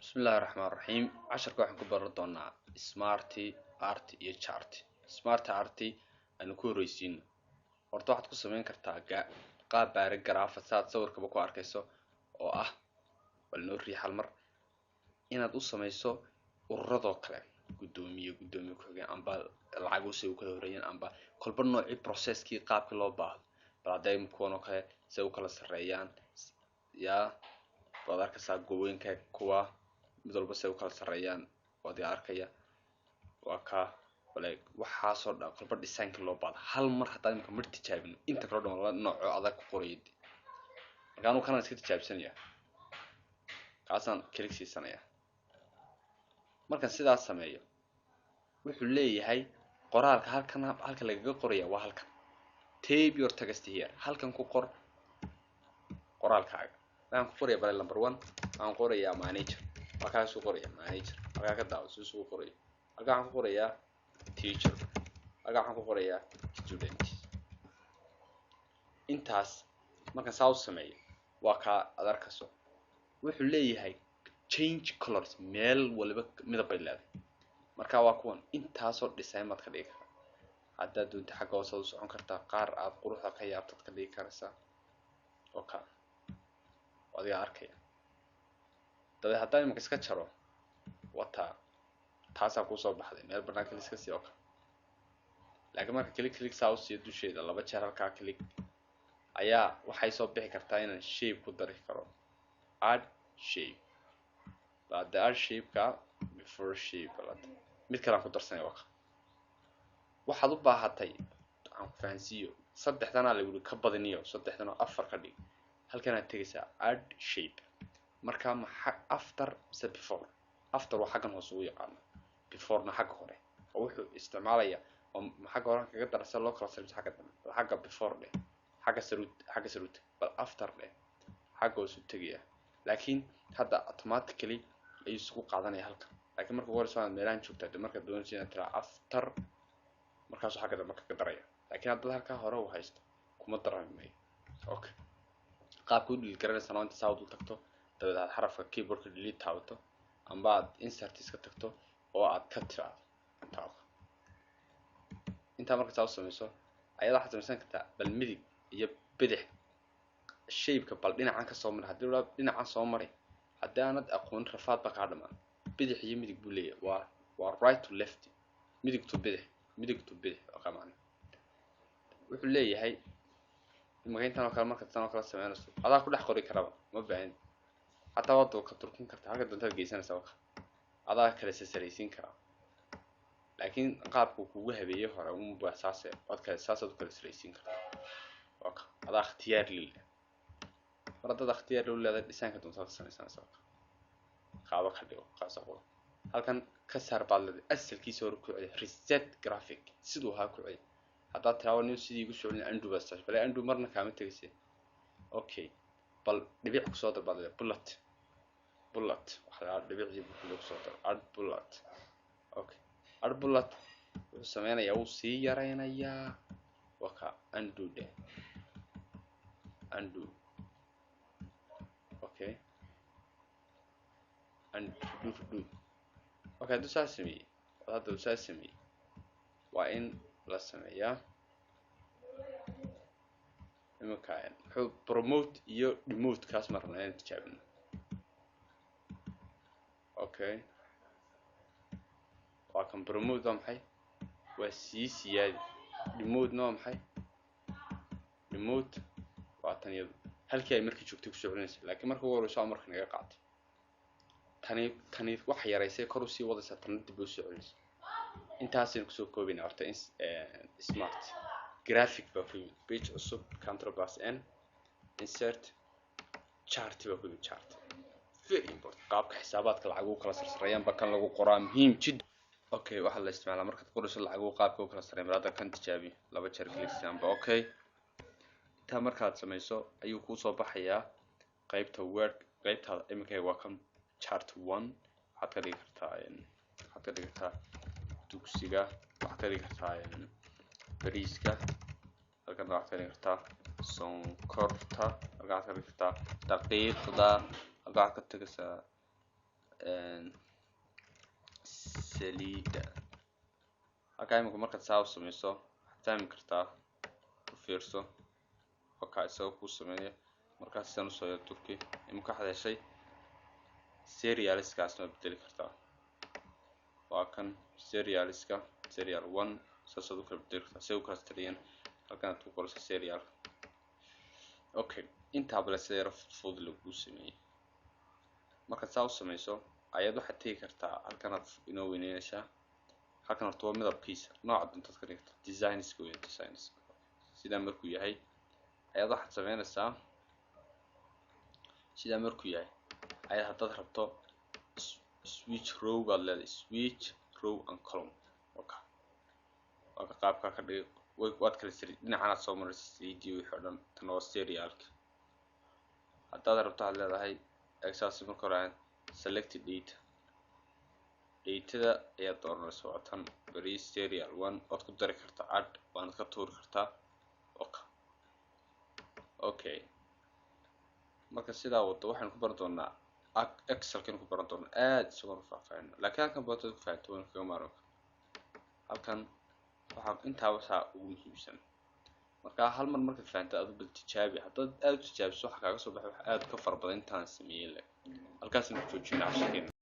بسم الله الرحمن الرحيم عشرك waxaan ku baran doonaa smart art iyo chart smart art aan ku horeysiino horta waxaad ku sameyn kartaa qaab paragraph saad sawirka ku arkayso oo ah bal noo riixal mar inaad u sameyso ururado kale gudoomiye ku xigeen amba lacag u soo kala horeeyeen amba kolba nooci processkii qaabka loo baahdo balaadaym kuwa kale si u kala sareeyaan yaa badarka saa gooyinka kuwa midalba si u kala sareeyaan wadi arkaya waa ka walaay waxa soo dhaaf kolba design-ka loo baahdo hal mar haddii imka mid tijaabin inta kala dhan nooc adag ku qorayd markaan kana iska tijaabsanaya kaasan click siisanaya markaan sidaas sameeyo wuxuu leeyahay qoraalka halka laga qoraya waa halkan type your text here halkan ku qor qoraalkaaga aan ku qoraya bal number 1 aan qoraya manager waxa soo qoraya manager waxa ka daaw soo qoraya waxa aan ku qoraya teacher waxa aan ku qoraya student intaas markaan saa u sameeyo waa ka adarkaso wuxuu leeyahay change colors meel waliba midab ay leedahay marka waa kuwan intaas oo design mad ka dhigay hadda doonta xagga hoose u socon kartaa qaar aad quruxda ka yaabtad ka dhigi karaysaa okay wadi arkaya dadka haddii imka iska jaro wata taasa ku soo baxday meel banaanka iska sii oo laakiin marka click saa u sii dusheeda laba jeer halka click ayaa waxay soo bixi kartaa inaan shape ku dari karo add shape baada add shape ka before shape mid kale ku darsanay waxaad u baahatay aan fahansiyo saddexdana la yiri ka badaniyo saddexdana afar ka dhig halkan aad tagaysaa add shape marka after mise before after waxa xagan hoos u yaqaan before na xag hore oo wuxuu isticmaalaya oo xag hore kaga darsan loo kala sameeyo xagga before leh xagga sarut bal after leh xagga hoos u tagaya laakiin hadda automatically ay isku qaadanaya halkan laakiin marka hore soo meelaan joogtaa marka doonaysa inaad tira after markaas waxa ka marka ka daraya laakiin hadda halka hore u haysto kuma daramay okay qaabku dhigaraynaysa inta saad u tagto dabada xarafka keyboardka delete taabato amba aad insert iska tagto oo aad ka tiraado inta marka saad samayso ayada waxaad samaysan kartaa bal midig iyo bidix shape-ka bal dhinacan ka soo maray hadii dhinacan soo maray hadii aanad aqoon rafaad ba ka dhamaan bidix iyo midig buu leeyahay waa right to left midig to bidix oo qamaan wuxuu leeyahay magayntan oo kale marka tan oo kale sameynayso adaa ku dhex qori karaba ma baahan hatta wado ka turkin karta halka doonta geysanaysa waxa adaa kala sareysiin kara laakiin qaabku kugu habeeyay hore uu baasaasay wad kala saasad kala sareysiin karta waxa adaa ikhtiyaar leeyahay marada ikhtiyaar leeyahay design-ka doonta sameynaysa qaabo ka dhigo qaasaqo halkan ka saar baadlada asalkiisa hore ku celiyo reset graphic sidoo ha ku celiyo hadda taawani sidii ugu socon andu basta bal andu marna kaama tagisay okay bal dhibic ku soo darbaday bullet waxa dhibicii ku soo dar add bullet okay add bullet wuxuu sameeynaya uu sii yareynaya waka undo okay undo okay du saasimi hadda du saasimi waa in la sameeyaa imkaan wuxuu promote iyo demote kaas marna inaan tijaabino okay waa kan promote maxay waa siyaadi demote no maxay demote waa tan iyadu halkii ay markii joogtay ku soconaysay laakiin markii hore soo markan naga qaatay tani wax yareysay kor u sii wadaysa tan dib u soconaysay intaasina ku soo koobina horta smart graphic page cusub control plus n insert chart chart very important qaabka xisaabaadka lacag uu kala sarreeyaan ba kan lagu qoraa muhiim jid okay waxa la isticmaalaa markaad qorayso lacag uu qaabka uu kala sarreeyo marada kan tijaabi laba jeer click samba okay inta markaad samayso ayuu ku soo baxayaa qaybta word qaybta imika waa kan chart 1 waxaad ka dhigi kartaa dugsiga waxaad ka dhigi kartaa bariiska halkan waxaad ka dhigi kartaa sonkorta halkan waxaad ka dhigi kartaa daqiiqda halkan waxaad ka tagaysaa saliida. halkaa imika markaad saa u samayso waxaad fahmi kartaa u fiirso halkaa isagoo kuu sameeya markaas sidan usoo yar turki imika waxaad heshay serialiskaasna waa bedeli kartaa. waa kan serialiska serial 1 saasaad u kala bedeli kartaa si u kala taliyan halkan aad ku qorayso serial. okay intaa bale sida yar fudud lagu sameeyay markaad saa u samayso ayaad waxaad tegi kartaa halkan aad inoo weyneynaysaa halkan horta waa midabkiisa nooca duntaad ka dhigta designs weeye designs sidaa markuu yahay ayaad waxaad samaynaysaa sidaa markuu yahay ayaad haddaad rabto switch row baad leedahay switch row and column okay waa ka qaabkaa ka dhig waad kala siri dhinacanaad soo maraysa CD wixii oo dhan tan waa serialka. haddaad rabto waxaad leedahay exercise marka hore selected data datada ayaad dooranaysa waa tan bari serial 1 ood ku dari kartaa add waanad ka tuuri kartaa okay marka sidaa wado waxaan ku baran doonaa excel kan ku baran doonaa aad isagoo faahfaahina laakiin halkan bootad ku faahfaahto waan kaga maarmo halkan waxaa intaaba saa ugu muhiimsan marka hal mar markaad fahanto aad u tijaabi haddaad aad u tijaabiso waxa kaaga soo baxay wax aad ka fara badan intaan sameeyay halkaas inuu joojinayo